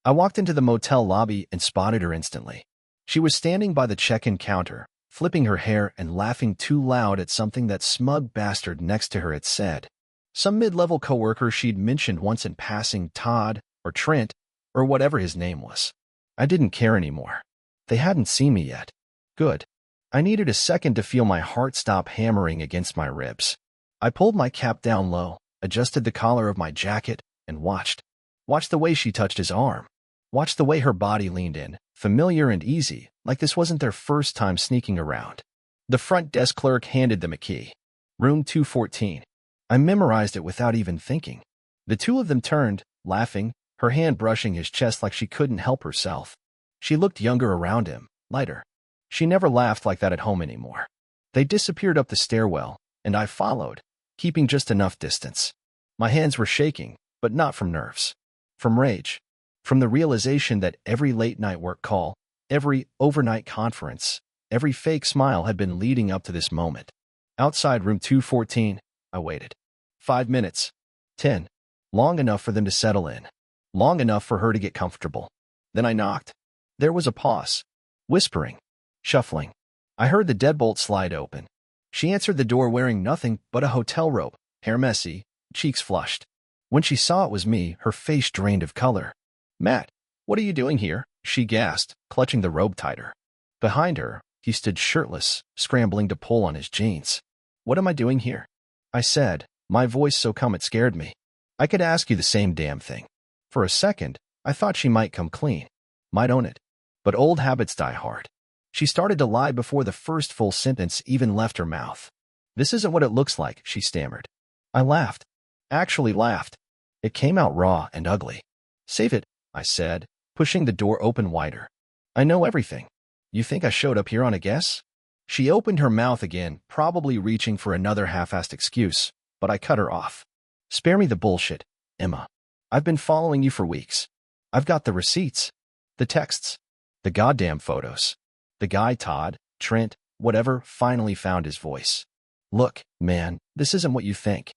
I walked into the motel lobby and spotted her instantly. She was standing by the check-in counter, flipping her hair and laughing too loud at something that smug bastard next to her had said. Some mid-level coworker she'd mentioned once in passing, Todd, or Trent, or whatever his name was. I didn't care anymore. They hadn't seen me yet. Good. I needed a second to feel my heart stop hammering against my ribs. I pulled my cap down low, adjusted the collar of my jacket, and watched. Watched the way she touched his arm. Watched the way her body leaned in, familiar and easy, like this wasn't their first time sneaking around. The front desk clerk handed them a key. Room 214. I memorized it without even thinking. The two of them turned, laughing, her hand brushing his chest like she couldn't help herself. She looked younger around him, lighter. She never laughed like that at home anymore. They disappeared up the stairwell, and I followed, keeping just enough distance. My hands were shaking, but not from nerves. From rage. From the realization that every late-night work call, every overnight conference, every fake smile had been leading up to this moment. Outside room 214, I waited. 5 minutes. 10. Long enough for them to settle in. Long enough for her to get comfortable. Then I knocked. There was a pause. Whispering. Shuffling. I heard the deadbolt slide open. She answered the door wearing nothing but a hotel robe, hair messy, cheeks flushed. When she saw it was me, her face drained of color. "Matt, what are you doing here?" she gasped, clutching the robe tighter. Behind her, he stood shirtless, scrambling to pull on his jeans. "What am I doing here?" I said, my voice so calm it scared me. "I could ask you the same damn thing." For a second, I thought she might come clean. Might own it. But old habits die hard. She started to lie before the first full sentence even left her mouth. "This isn't what it looks like," she stammered. I laughed. Actually laughed. It came out raw and ugly. "Save it," I said, pushing the door open wider. "I know everything. You think I showed up here on a guess?" She opened her mouth again, probably reaching for another half-assed excuse, but I cut her off. "Spare me the bullshit, Emma. I've been following you for weeks. I've got the receipts, the texts, the goddamn photos. The guy Todd, Trent, whatever, finally found his voice. Look, man, this isn't what you think."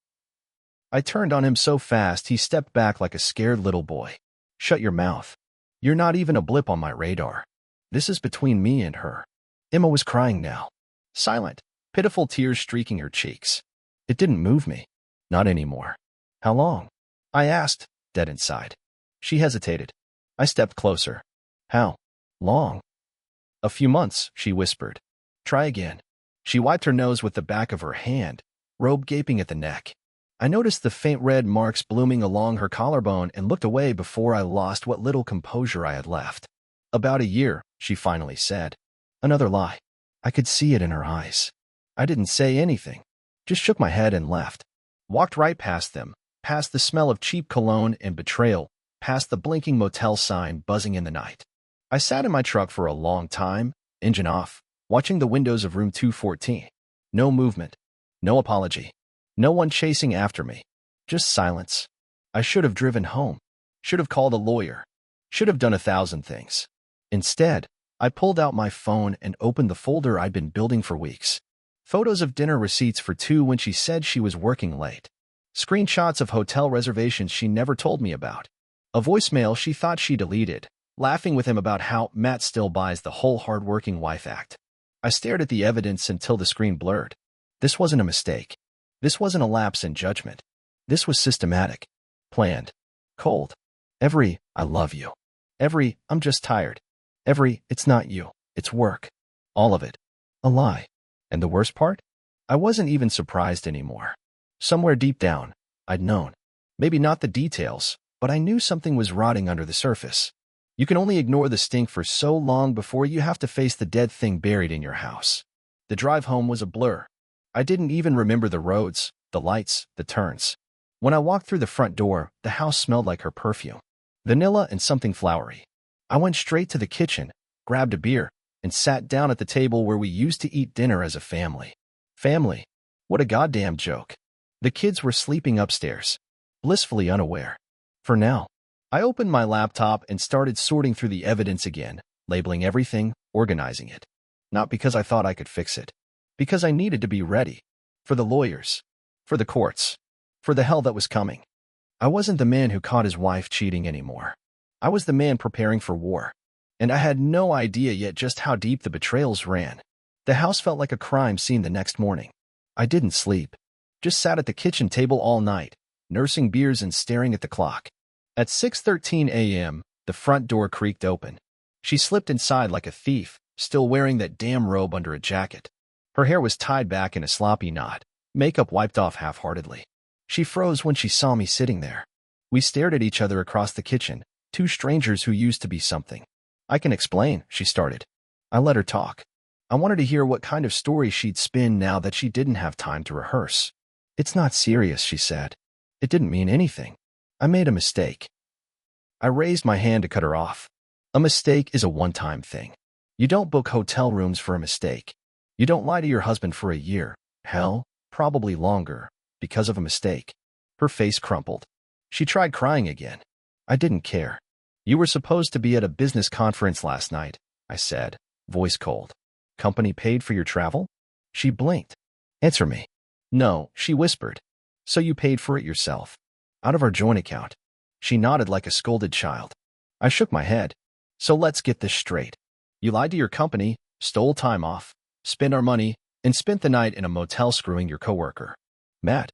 I turned on him so fast he stepped back like a scared little boy. "Shut your mouth. You're not even a blip on my radar. This is between me and her." Emma was crying now. Silent, pitiful tears streaking her cheeks. It didn't move me. Not anymore. "How long?" I asked, dead inside. She hesitated. I stepped closer. "How long?" "A few months," she whispered. "Try again." She wiped her nose with the back of her hand, robe gaping at the neck. I noticed the faint red marks blooming along her collarbone and looked away before I lost what little composure I had left. "About a year," she finally said. Another lie. I could see it in her eyes. I didn't say anything, just shook my head and left. Walked right past them, past the smell of cheap cologne and betrayal, past the blinking motel sign buzzing in the night. I sat in my truck for a long time, engine off, watching the windows of room 214. No movement. No apology. No one chasing after me. Just silence. I should have driven home. Should have called a lawyer. Should have done 1,000 things. Instead, I pulled out my phone and opened the folder I'd been building for weeks. Photos of dinner receipts for two when she said she was working late. Screenshots of hotel reservations she never told me about. A voicemail she thought she deleted, laughing with him about how Matt still buys the whole hard-working wife act. I stared at the evidence until the screen blurred. This wasn't a mistake. This wasn't a lapse in judgment. This was systematic. Planned. Cold. Every, "I love you." Every, "I'm just tired." Every, "It's not you. It's work." All of it. A lie. And the worst part? I wasn't even surprised anymore. Somewhere deep down, I'd known. Maybe not the details, but I knew something was rotting under the surface. You can only ignore the stink for so long before you have to face the dead thing buried in your house. The drive home was a blur. I didn't even remember the roads, the lights, the turns. When I walked through the front door, the house smelled like her perfume. Vanilla and something flowery. I went straight to the kitchen, grabbed a beer, and sat down at the table where we used to eat dinner as a family. Family. What a goddamn joke. The kids were sleeping upstairs, blissfully unaware. For now. I opened my laptop and started sorting through the evidence again, labeling everything, organizing it. Not because I thought I could fix it. Because I needed to be ready. For the lawyers. For the courts. For the hell that was coming. I wasn't the man who caught his wife cheating anymore. I was the man preparing for war. And I had no idea yet just how deep the betrayals ran. The house felt like a crime scene the next morning. I didn't sleep. Just sat at the kitchen table all night, nursing beers and staring at the clock. At 6:13 a.m., the front door creaked open. She slipped inside like a thief, still wearing that damn robe under a jacket. Her hair was tied back in a sloppy knot, makeup wiped off half-heartedly. She froze when she saw me sitting there. We stared at each other across the kitchen, two strangers who used to be something. "I can explain," she started. I let her talk. I wanted to hear what kind of story she'd spin now that she didn't have time to rehearse. "It's not serious," she said. "It didn't mean anything. I made a mistake." I raised my hand to cut her off. A mistake is a one-time thing. You don't book hotel rooms for a mistake. You don't lie to your husband for a year, hell, probably longer, because of a mistake. Her face crumpled. She tried crying again. I didn't care. "You were supposed to be at a business conference last night," I said, voice cold. "Company paid for your travel?" She blinked. "Answer me." "No," she whispered. "So you paid for it yourself? Out of our joint account?" She nodded like a scolded child. I shook my head. "So let's get this straight. You lied to your company, stole time off, spent our money, and spent the night in a motel screwing your coworker. Mad?"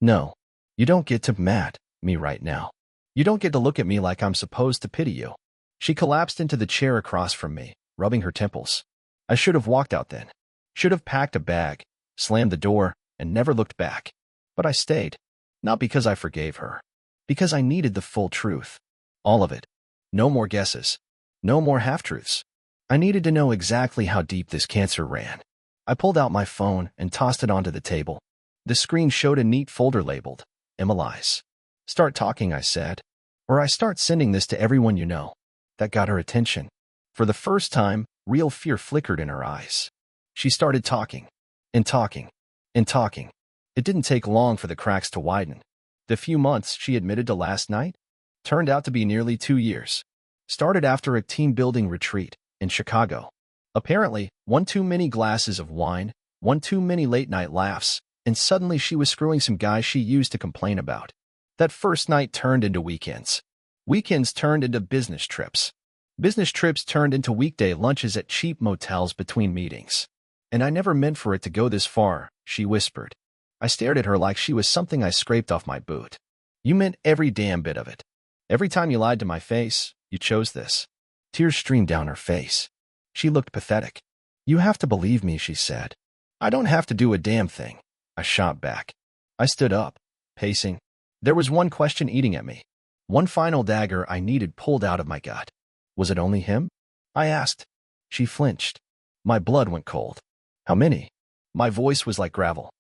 "No. You don't get to mad me right now. You don't get to look at me like I'm supposed to pity you." She collapsed into the chair across from me, rubbing her temples. I should have walked out then. Should have packed a bag, slammed the door, and never looked back. But I stayed. Not because I forgave her. Because I needed the full truth. All of it. No more guesses. No more half-truths. I needed to know exactly how deep this cancer ran. I pulled out my phone and tossed it onto the table. The screen showed a neat folder labeled, Emily's. "Start talking," I said. "Or I start sending this to everyone you know." That got her attention. For the first time, real fear flickered in her eyes. She started talking, and talking, and talking. It didn't take long for the cracks to widen. The few months she admitted to last night turned out to be nearly 2 years. Started after a team-building retreat in Chicago. Apparently, one too many glasses of wine, one too many late-night laughs, and suddenly she was screwing some guy she used to complain about. That first night turned into weekends. Weekends turned into business trips. Business trips turned into weekday lunches at cheap motels between meetings. "And I never meant for it to go this far," she whispered. I stared at her like she was something I scraped off my boot. "You meant every damn bit of it. Every time you lied to my face, you chose this." Tears streamed down her face. She looked pathetic. "You have to believe me," she said. "I don't have to do a damn thing." I shot back. I stood up, pacing. There was one question eating at me. One final dagger I needed pulled out of my gut. "Was it only him?" I asked. She flinched. My blood went cold. "How many?" My voice was like gravel.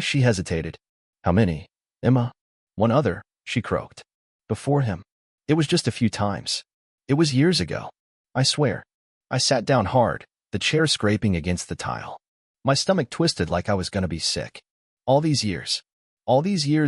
She hesitated. "How many? Emma?" "One other," she croaked. "Before him. It was just a few times. It was years ago. I swear." I sat down hard, the chair scraping against the tile. My stomach twisted like I was going to be sick. All these years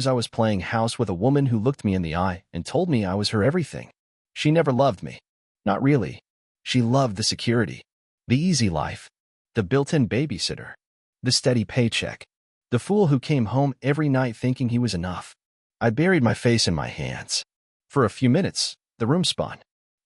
I was playing house with a woman who looked me in the eye and told me I was her everything. She never loved me. Not really. She loved the security, the easy life, the built-in babysitter, the steady paycheck, the fool who came home every night thinking he was enough. I buried my face in my hands. For a few minutes, the room spun.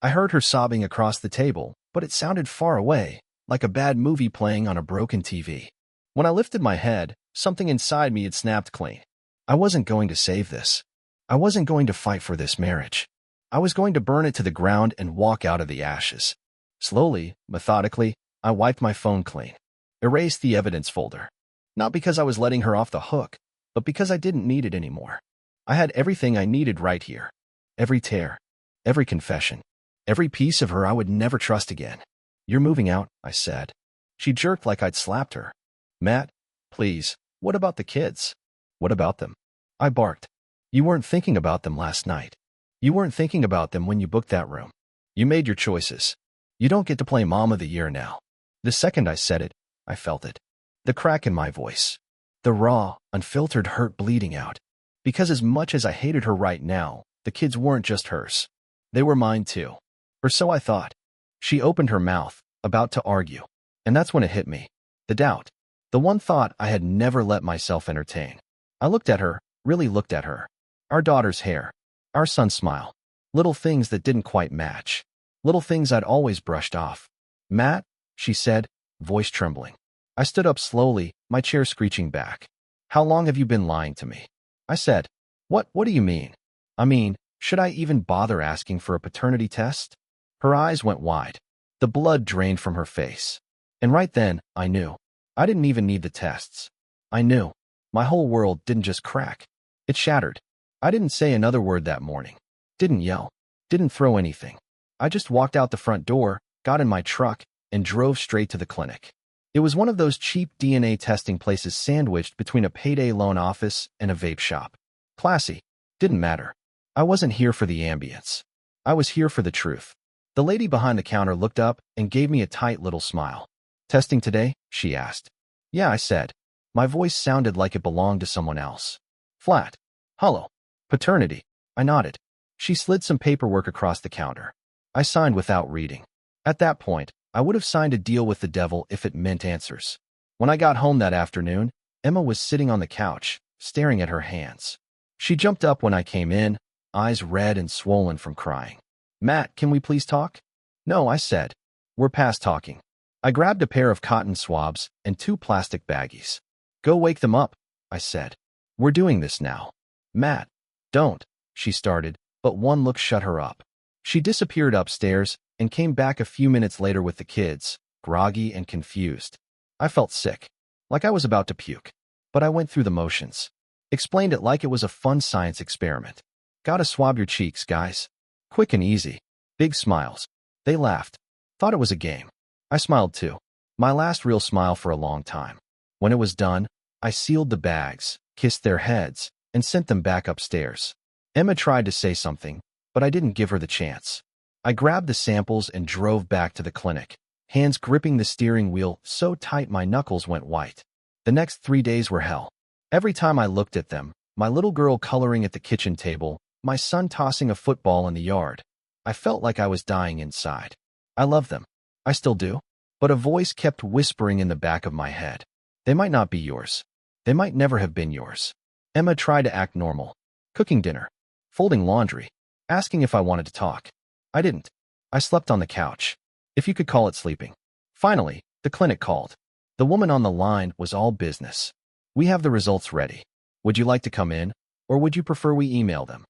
I heard her sobbing across the table, but it sounded far away, like a bad movie playing on a broken TV. When I lifted my head, something inside me had snapped clean. I wasn't going to save this. I wasn't going to fight for this marriage. I was going to burn it to the ground and walk out of the ashes. Slowly, methodically, I wiped my phone clean. Erased the evidence folder. Not because I was letting her off the hook, but because I didn't need it anymore. I had everything I needed right here. Every tear, every confession, every piece of her I would never trust again. "You're moving out," I said. She jerked like I'd slapped her. "Matt, please, what about the kids?" "What about them?" I barked. "You weren't thinking about them last night. You weren't thinking about them when you booked that room. You made your choices. You don't get to play Mom of the Year now." The second I said it, I felt it. The crack in my voice. The raw, unfiltered hurt bleeding out. Because as much as I hated her right now, the kids weren't just hers. They were mine too. Or so I thought. She opened her mouth, about to argue. And that's when it hit me. The doubt. The one thought I had never let myself entertain. I looked at her, really looked at her. Our daughter's hair. Our son's smile. Little things that didn't quite match. Little things I'd always brushed off. Matt, she said, voice trembling. I stood up slowly, my chair screeching back. How long have you been lying to me? I said. What do you mean? I mean, should I even bother asking for a paternity test? Her eyes went wide. The blood drained from her face. And right then, I knew. I didn't even need the tests. I knew. My whole world didn't just crack. It shattered. I didn't say another word that morning. Didn't yell. Didn't throw anything. I just walked out the front door, got in my truck, and drove straight to the clinic. It was one of those cheap DNA testing places sandwiched between a payday loan office and a vape shop. Classy. Didn't matter. I wasn't here for the ambience. I was here for the truth. The lady behind the counter looked up and gave me a tight little smile. Testing today? She asked. Yeah, I said. My voice sounded like it belonged to someone else. Flat. Hollow. Paternity. I nodded. She slid some paperwork across the counter. I signed without reading. At that point, I would have signed a deal with the devil if it meant answers. When I got home that afternoon, Emma was sitting on the couch, staring at her hands. She jumped up when I came in, eyes red and swollen from crying. Matt, can we please talk? No, I said. We're past talking. I grabbed a pair of cotton swabs and 2 plastic baggies. Go wake them up, I said. We're doing this now. Matt, don't, she started, but one look shut her up. She disappeared upstairs and came back a few minutes later with the kids, groggy and confused. I felt sick, like I was about to puke, but I went through the motions. Explained it like it was a fun science experiment. Gotta swab your cheeks, guys. Quick and easy. Big smiles. They laughed. Thought it was a game. I smiled too. My last real smile for a long time. When it was done, I sealed the bags, kissed their heads, and sent them back upstairs. Emma tried to say something, but I didn't give her the chance. I grabbed the samples and drove back to the clinic, hands gripping the steering wheel so tight my knuckles went white. The next 3 days were hell. Every time I looked at them, my little girl coloring at the kitchen table, my son tossing a football in the yard, I felt like I was dying inside. I love them. I still do. But a voice kept whispering in the back of my head. They might not be yours. They might never have been yours. Emma tried to act normal. Cooking dinner. Folding laundry. Asking if I wanted to talk. I didn't. I slept on the couch. If you could call it sleeping. Finally, the clinic called. The woman on the line was all business. We have the results ready. Would you like to come in, or would you prefer we email them?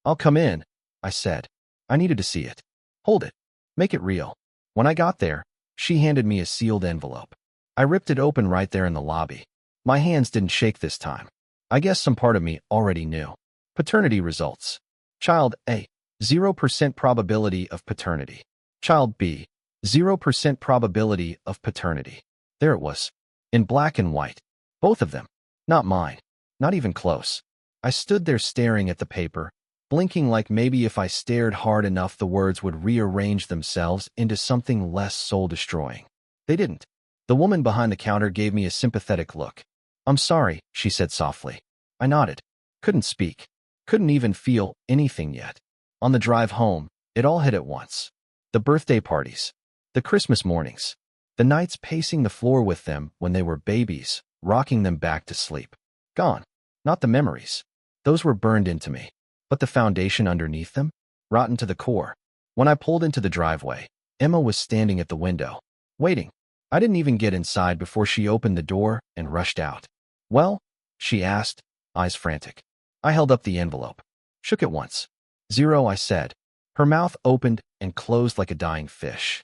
I'll come in, I said. I needed to see it. Hold it. Make it real. When I got there, she handed me a sealed envelope. I ripped it open right there in the lobby. My hands didn't shake this time. I guess some part of me already knew. Paternity results. Child A, 0% probability of paternity. Child B, 0% probability of paternity. There it was. In black and white. Both of them. Not mine. Not even close. I stood there staring at the paper, blinking like maybe if I stared hard enough the words would rearrange themselves into something less soul-destroying. They didn't. The woman behind the counter gave me a sympathetic look. I'm sorry, she said softly. I nodded. Couldn't speak. Couldn't even feel anything yet. On the drive home, it all hit at once. The birthday parties. The Christmas mornings. The nights pacing the floor with them when they were babies, rocking them back to sleep. Gone. Not the memories. Those were burned into me. But the foundation underneath them? Rotten to the core. When I pulled into the driveway, Emma was standing at the window, waiting. I didn't even get inside before she opened the door and rushed out. Well? She asked, eyes frantic. I held up the envelope. Shook it once. 0, I said. Her mouth opened and closed like a dying fish.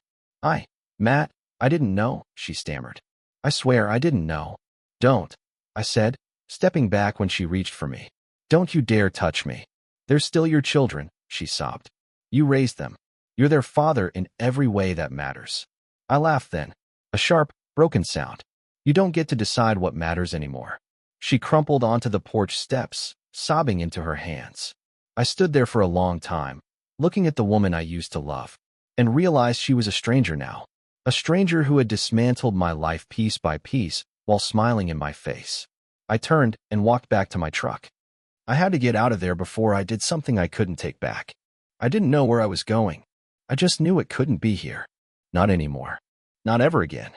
Matt, I didn't know, she stammered. I swear I didn't know. Don't, I said, stepping back when she reached for me. Don't you dare touch me. They're still your children, she sobbed. You raised them. You're their father in every way that matters. I laughed then. A sharp, broken sound. You don't get to decide what matters anymore. She crumpled onto the porch steps, sobbing into her hands. I stood there for a long time, looking at the woman I used to love, and realized she was a stranger now. A stranger who had dismantled my life piece by piece while smiling in my face. I turned and walked back to my truck. I had to get out of there before I did something I couldn't take back. I didn't know where I was going. I just knew it couldn't be here. Not anymore. Not ever again.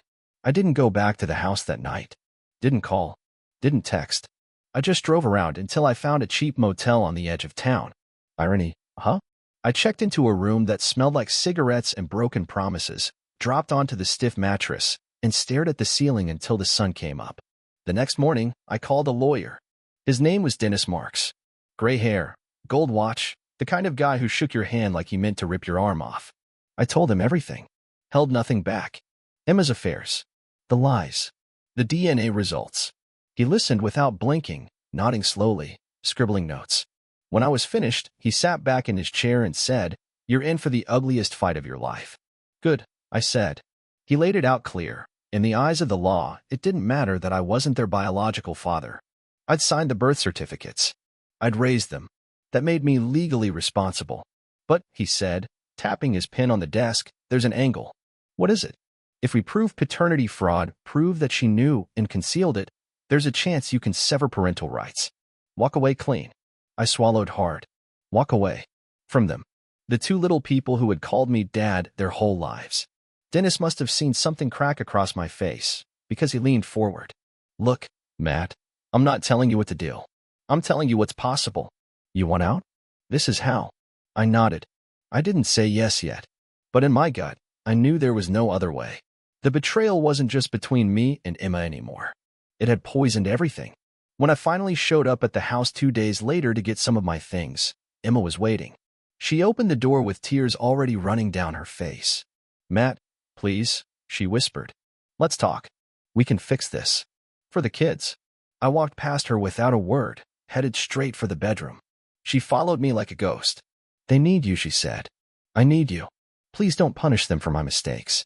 I didn't go back to the house that night. Didn't call. Didn't text. I just drove around until I found a cheap motel on the edge of town. Irony, huh? I checked into a room that smelled like cigarettes and broken promises, dropped onto the stiff mattress, and stared at the ceiling until the sun came up. The next morning, I called a lawyer. His name was Dennis Marks. Gray hair, gold watch, the kind of guy who shook your hand like he meant to rip your arm off. I told him everything. Held nothing back. Emma's affairs. The lies. The DNA results. He listened without blinking, nodding slowly, scribbling notes. When I was finished, he sat back in his chair and said, "You're in for the ugliest fight of your life." "Good," I said. He laid it out clear. In the eyes of the law, it didn't matter that I wasn't their biological father. I'd signed the birth certificates. I'd raised them. That made me legally responsible. "But," he said, tapping his pen on the desk, "there's an angle." "What is it?" "If we prove paternity fraud, prove that she knew and concealed it, there's a chance you can sever parental rights. Walk away clean." I swallowed hard. Walk away. From them. The two little people who had called me dad their whole lives. Dennis must have seen something crack across my face, because he leaned forward. "Look, Matt, I'm not telling you what to do. I'm telling you what's possible. You want out? This is how." I nodded. I didn't say yes yet. But in my gut, I knew there was no other way. The betrayal wasn't just between me and Emma anymore. It had poisoned everything. When I finally showed up at the house 2 days later to get some of my things, Emma was waiting. She opened the door with tears already running down her face. "Matt, please," she whispered. "Let's talk. We can fix this. For the kids." I walked past her without a word, headed straight for the bedroom. She followed me like a ghost. "They need you," she said. "I need you. Please don't punish them for my mistakes."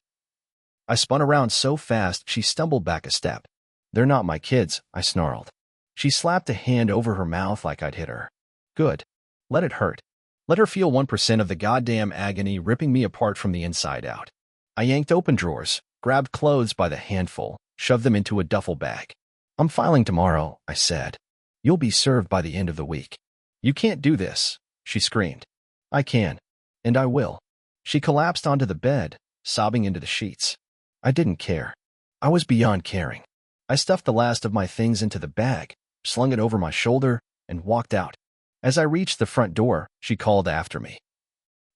I spun around so fast she stumbled back a step. "They're not my kids," I snarled. She slapped a hand over her mouth like I'd hit her. "Good. Let it hurt. Let her feel 1% of the goddamn agony ripping me apart from the inside out." I yanked open drawers, grabbed clothes by the handful, shoved them into a duffel bag. "I'm filing tomorrow," I said. "You'll be served by the end of the week." "You can't do this," she screamed. "I can. And I will." She collapsed onto the bed, sobbing into the sheets. I didn't care. I was beyond caring. I stuffed the last of my things into the bag, slung it over my shoulder, and walked out. As I reached the front door, she called after me.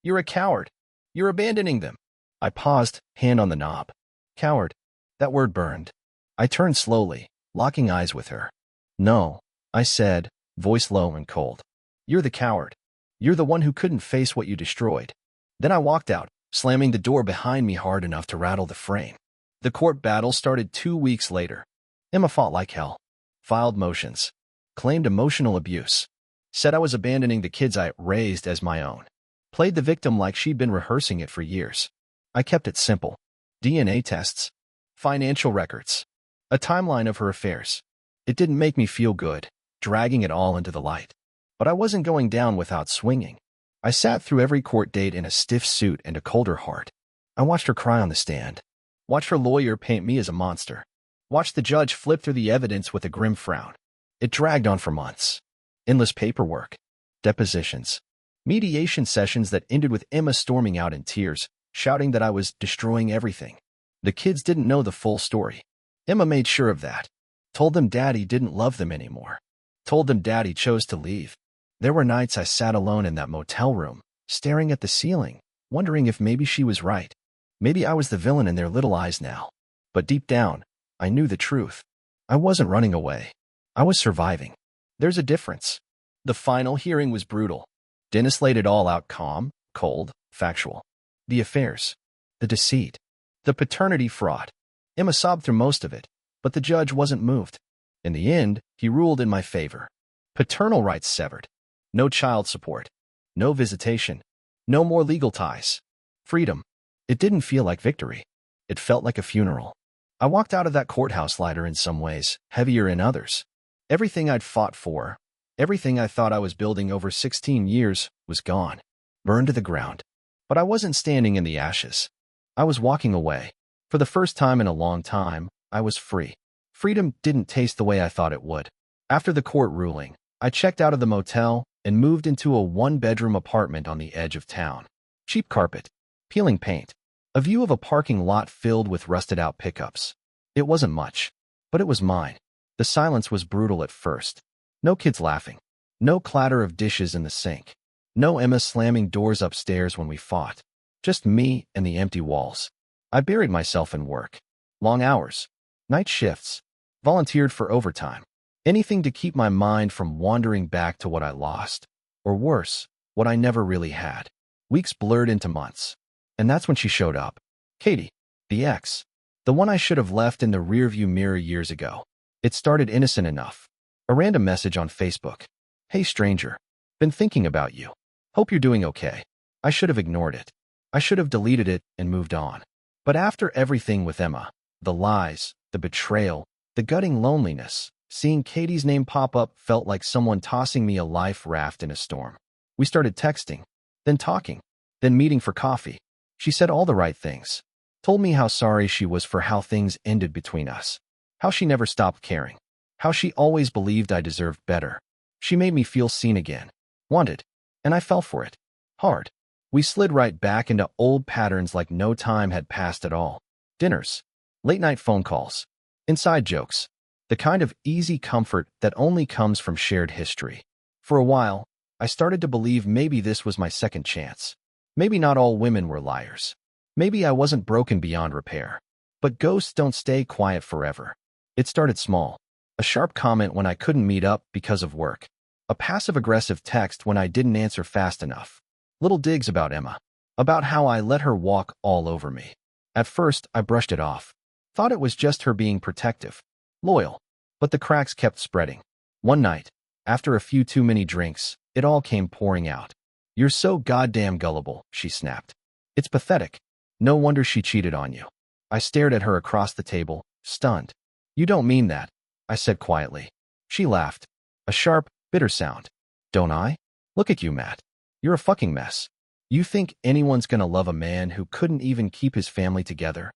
"You're a coward. You're abandoning them." I paused, hand on the knob. Coward. That word burned. I turned slowly, locking eyes with her. "No," I said, voice low and cold. "You're the coward. You're the one who couldn't face what you destroyed." Then I walked out, slamming the door behind me hard enough to rattle the frame. The court battle started 2 weeks later. Emma fought like hell. Filed motions. Claimed emotional abuse. Said I was abandoning the kids I raised as my own. Played the victim like she'd been rehearsing it for years. I kept it simple. DNA tests. Financial records. A timeline of her affairs. It didn't make me feel good, dragging it all into the light. But I wasn't going down without swinging. I sat through every court date in a stiff suit and a colder heart. I watched her cry on the stand. Watched her lawyer paint me as a monster. Watched the judge flip through the evidence with a grim frown. It dragged on for months. Endless paperwork. Depositions. Mediation sessions that ended with Emma storming out in tears, shouting that I was destroying everything. The kids didn't know the full story. Emma made sure of that. Told them Daddy didn't love them anymore. Told them Daddy chose to leave. There were nights I sat alone in that motel room, staring at the ceiling, wondering if maybe she was right. Maybe I was the villain in their little eyes now. But deep down, I knew the truth. I wasn't running away. I was surviving. There's a difference. The final hearing was brutal. Dennis laid it all out calm, cold, factual. The affairs. The deceit. The paternity fraud. Emma sobbed through most of it, but the judge wasn't moved. In the end, he ruled in my favor. Paternal rights severed. No child support. No visitation. No more legal ties. Freedom. It didn't feel like victory. It felt like a funeral. I walked out of that courthouse lighter in some ways, heavier in others. Everything I'd fought for, everything I thought I was building over 16 years, was gone. Burned to the ground. But I wasn't standing in the ashes. I was walking away. For the first time in a long time, I was free. Freedom didn't taste the way I thought it would. After the court ruling, I checked out of the motel and moved into a 1-bedroom apartment on the edge of town. Cheap carpet, peeling paint, a view of a parking lot filled with rusted-out pickups. It wasn't much, but it was mine. The silence was brutal at first. No kids laughing. No clatter of dishes in the sink. No Emma slamming doors upstairs when we fought. Just me and the empty walls. I buried myself in work. Long hours. Night shifts. Volunteered for overtime. Anything to keep my mind from wandering back to what I lost. Or worse, what I never really had. Weeks blurred into months. And that's when she showed up. Katie. The ex. The one I should have left in the rearview mirror years ago. It started innocent enough. A random message on Facebook. Hey stranger. Been thinking about you. Hope you're doing okay. I should have ignored it. I should have deleted it and moved on. But after everything with Emma, the lies, the betrayal, the gutting loneliness, seeing Katie's name pop up felt like someone tossing me a life raft in a storm. We started texting, then talking, then meeting for coffee. She said all the right things. Told me how sorry she was for how things ended between us. How she never stopped caring. How she always believed I deserved better. She made me feel seen again. Wanted. And I fell for it. Hard. We slid right back into old patterns like no time had passed at all. Dinners. Late-night phone calls. Inside jokes. The kind of easy comfort that only comes from shared history. For a while, I started to believe maybe this was my second chance. Maybe not all women were liars. Maybe I wasn't broken beyond repair. But ghosts don't stay quiet forever. It started small. A sharp comment when I couldn't meet up because of work. A passive-aggressive text when I didn't answer fast enough. Little digs about Emma. About how I let her walk all over me. At first, I brushed it off. Thought it was just her being protective. Loyal. But the cracks kept spreading. One night, after a few too many drinks, it all came pouring out. You're so goddamn gullible, she snapped. It's pathetic. No wonder she cheated on you. I stared at her across the table, stunned. You don't mean that, I said quietly. She laughed. A sharp, bitter sound. Don't I? Look at you, Matt. You're a fucking mess. You think anyone's gonna love a man who couldn't even keep his family together?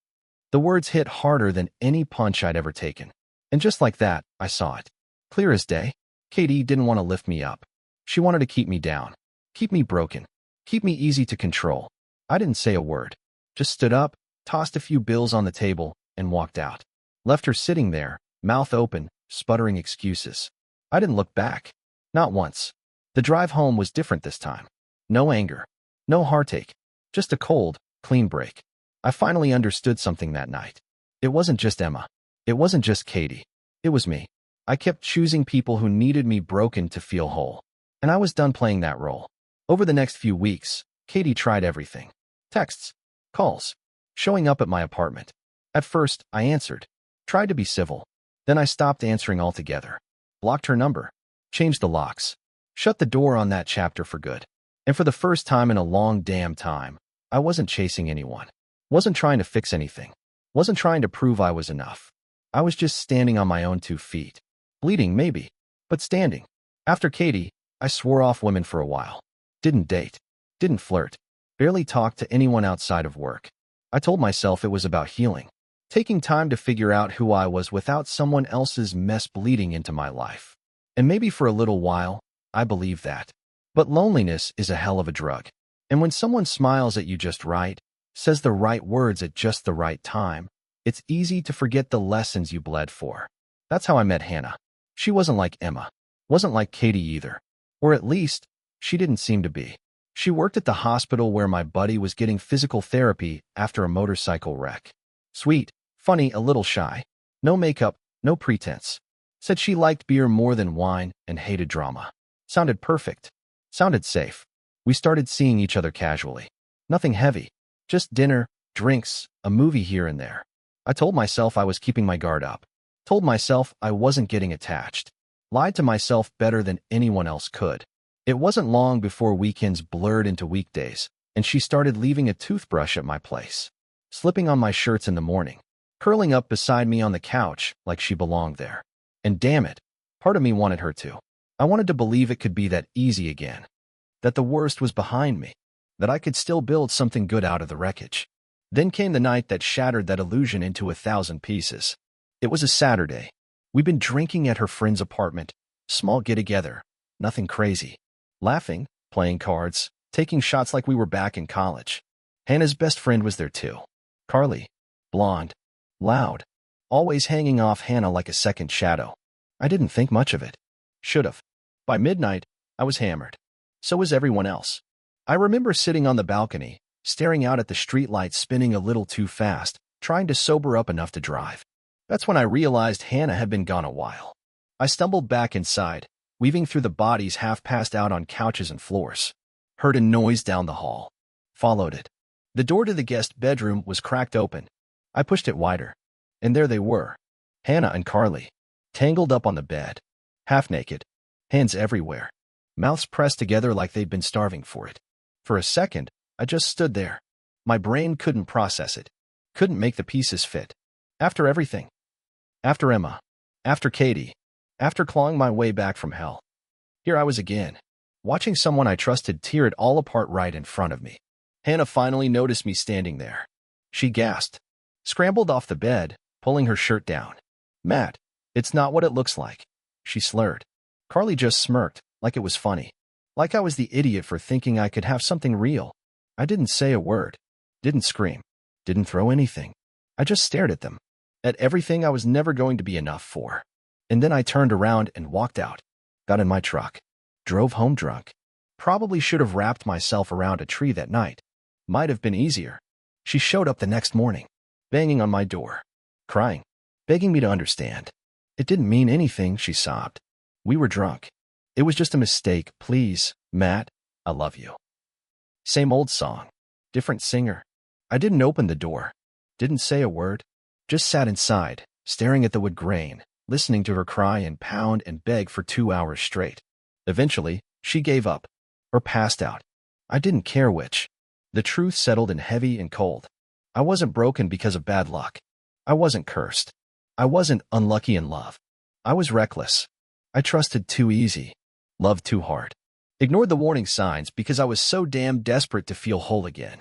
The words hit harder than any punch I'd ever taken. And just like that, I saw it. Clear as day. Katie didn't want to lift me up. She wanted to keep me down. Keep me broken. Keep me easy to control. I didn't say a word. Just stood up, tossed a few bills on the table, and walked out. Left her sitting there, mouth open, sputtering excuses. I didn't look back. Not once. The drive home was different this time. No anger. No heartache. Just a cold, clean break. I finally understood something that night. It wasn't just Emma. It wasn't just Katie. It was me. I kept choosing people who needed me broken to feel whole. And I was done playing that role. Over the next few weeks, Katie tried everything. Texts. Calls. Showing up at my apartment. At first, I answered. Tried to be civil. Then I stopped answering altogether. Blocked her number. Changed the locks. Shut the door on that chapter for good. And for the first time in a long damn time, I wasn't chasing anyone. Wasn't trying to fix anything. Wasn't trying to prove I was enough. I was just standing on my own 2 feet. Bleeding, maybe, but standing. After Katie, I swore off women for a while. Didn't date. Didn't flirt. Barely talked to anyone outside of work. I told myself it was about healing. Taking time to figure out who I was without someone else's mess bleeding into my life. And maybe for a little while, I believed that. But loneliness is a hell of a drug. And when someone smiles at you just right, says the right words at just the right time, it's easy to forget the lessons you bled for. That's how I met Hannah. She wasn't like Emma. Wasn't like Katie either. Or at least, she didn't seem to be. She worked at the hospital where my buddy was getting physical therapy after a motorcycle wreck. Sweet, funny, a little shy. No makeup, no pretense. Said she liked beer more than wine and hated drama. Sounded perfect. Sounded safe. We started seeing each other casually. Nothing heavy. Just dinner, drinks, a movie here and there. I told myself I was keeping my guard up. Told myself I wasn't getting attached. Lied to myself better than anyone else could. It wasn't long before weekends blurred into weekdays, and she started leaving a toothbrush at my place. Slipping on my shirts in the morning. Curling up beside me on the couch like she belonged there. And damn it, part of me wanted her to. I wanted to believe it could be that easy again. That the worst was behind me. That I could still build something good out of the wreckage. Then came the night that shattered that illusion into 1,000 pieces. It was a Saturday. We'd been drinking at her friend's apartment. Small get-together. Nothing crazy. Laughing, playing cards, taking shots like we were back in college. Hannah's best friend was there too. Carly. Blonde. Loud. Always hanging off Hannah like a second shadow. I didn't think much of it. Should've. By midnight, I was hammered. So was everyone else. I remember sitting on the balcony, staring out at the streetlights spinning a little too fast, trying to sober up enough to drive. That's when I realized Hannah had been gone a while. I stumbled back inside, weaving through the bodies half passed out on couches and floors. Heard a noise down the hall. Followed it. The door to the guest bedroom was cracked open. I pushed it wider. And there they were. Hannah and Carly, tangled up on the bed, half naked, hands everywhere, mouths pressed together like they'd been starving for it. For a second, I just stood there. My brain couldn't process it, couldn't make the pieces fit. After everything. After Emma. After Katie. After clawing my way back from hell. Here I was again, watching someone I trusted tear it all apart right in front of me. Hannah finally noticed me standing there. She gasped, scrambled off the bed, pulling her shirt down. "Matt, it's not what it looks like," she slurred. Carly just smirked, like it was funny. Like I was the idiot for thinking I could have something real. I didn't say a word. Didn't scream. Didn't throw anything. I just stared at them. At everything I was never going to be enough for. And then I turned around and walked out. Got in my truck. Drove home drunk. Probably should have wrapped myself around a tree that night. Might have been easier. She showed up the next morning, banging on my door, crying, begging me to understand. It didn't mean anything, she sobbed. We were drunk. It was just a mistake. Please, Matt, I love you. Same old song. Different singer. I didn't open the door. Didn't say a word. Just sat inside, staring at the wood grain, listening to her cry and pound and beg for 2 hours straight. Eventually, she gave up. Or passed out. I didn't care which. The truth settled in heavy and cold. I wasn't broken because of bad luck. I wasn't cursed. I wasn't unlucky in love. I was reckless. I trusted too easy. Loved too hard. Ignored the warning signs because I was so damn desperate to feel whole again.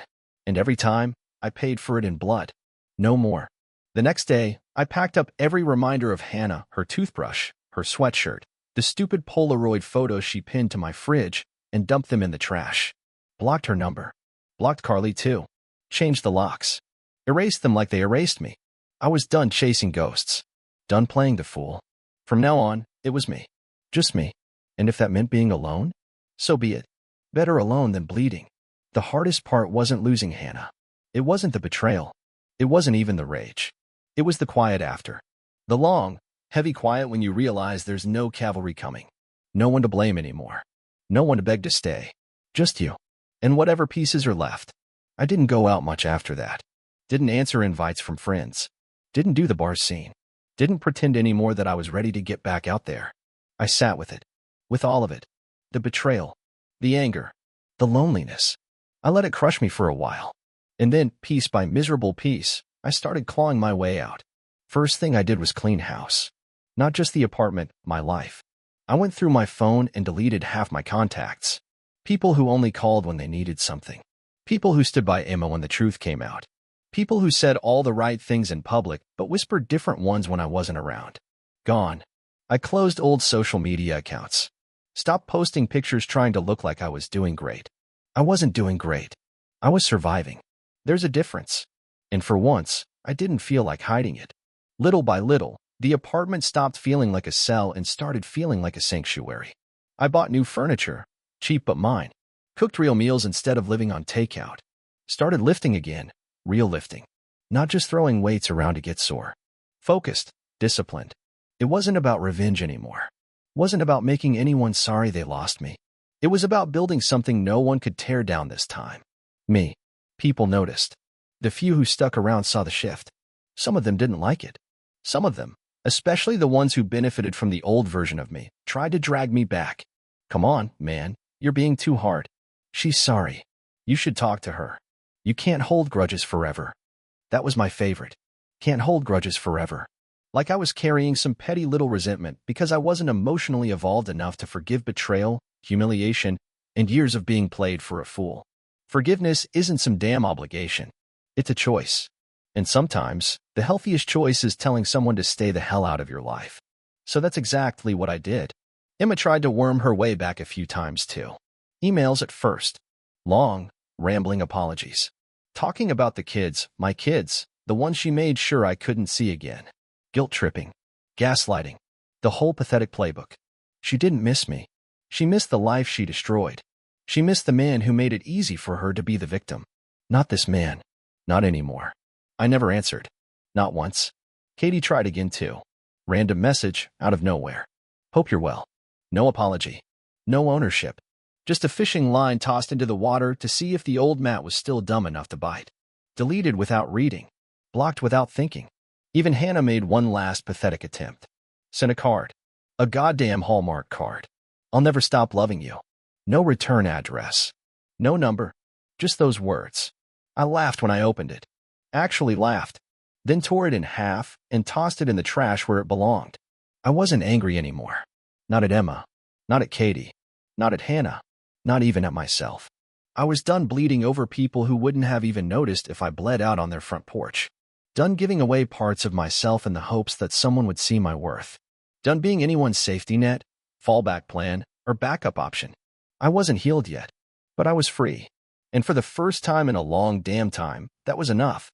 And every time, I paid for it in blood. No more. The next day, I packed up every reminder of Hannah, her toothbrush, her sweatshirt, the stupid Polaroid photos she pinned to my fridge, and dumped them in the trash. Blocked her number. Blocked Carly too. Changed the locks. Erased them like they erased me. I was done chasing ghosts. Done playing the fool. From now on, it was me. Just me. And if that meant being alone, so be it. Better alone than bleeding. The hardest part wasn't losing Hannah. It wasn't the betrayal. It wasn't even the rage. It was the quiet after. The long, heavy quiet when you realize there's no cavalry coming. No one to blame anymore. No one to beg to stay. Just you. And whatever pieces are left. I didn't go out much after that. Didn't answer invites from friends. Didn't do the bar scene. Didn't pretend anymore that I was ready to get back out there. I sat with it. With all of it. The betrayal. The anger. The loneliness. I let it crush me for a while. And then, piece by miserable piece, I started clawing my way out. First thing I did was clean house. Not just the apartment, my life. I went through my phone and deleted half my contacts. People who only called when they needed something. People who stood by Emma when the truth came out. People who said all the right things in public but whispered different ones when I wasn't around. Gone. I closed old social media accounts. Stopped posting pictures trying to look like I was doing great. I wasn't doing great. I was surviving. There's a difference. And for once, I didn't feel like hiding it. Little by little, the apartment stopped feeling like a cell and started feeling like a sanctuary. I bought new furniture, cheap but mine. Cooked real meals instead of living on takeout. Started lifting again, real lifting. Not just throwing weights around to get sore. Focused, disciplined. It wasn't about revenge anymore. Wasn't about making anyone sorry they lost me. It was about building something no one could tear down this time. Me. People noticed. The few who stuck around saw the shift. Some of them didn't like it. Some of them, especially the ones who benefited from the old version of me, tried to drag me back. Come on, man, you're being too hard. She's sorry. You should talk to her. You can't hold grudges forever. That was my favorite. Can't hold grudges forever. Like I was carrying some petty little resentment because I wasn't emotionally evolved enough to forgive betrayal, humiliation, and years of being played for a fool. Forgiveness isn't some damn obligation. It's a choice. And sometimes, the healthiest choice is telling someone to stay the hell out of your life. So that's exactly what I did. Emma tried to worm her way back a few times too. Emails at first. Long, rambling apologies. Talking about the kids, my kids, the ones she made sure I couldn't see again. Guilt-tripping. Gaslighting. The whole pathetic playbook. She didn't miss me. She missed the life she destroyed. She missed the man who made it easy for her to be the victim. Not this man. Not anymore. I never answered. Not once. Katie tried again too. Random message out of nowhere. Hope you're well. No apology. No ownership. Just a fishing line tossed into the water to see if the old Matt was still dumb enough to bite. Deleted without reading. Blocked without thinking. Even Hannah made one last pathetic attempt. Sent a card. A goddamn Hallmark card. I'll never stop loving you. No return address. No number. Just those words. I laughed when I opened it. Actually laughed. Then tore it in half and tossed it in the trash where it belonged. I wasn't angry anymore. Not at Emma. Not at Katie. Not at Hannah. Not even at myself. I was done bleeding over people who wouldn't have even noticed if I bled out on their front porch. Done giving away parts of myself in the hopes that someone would see my worth. Done being anyone's safety net, fallback plan, or backup option. I wasn't healed yet, but I was free. And for the first time in a long damn time, that was enough.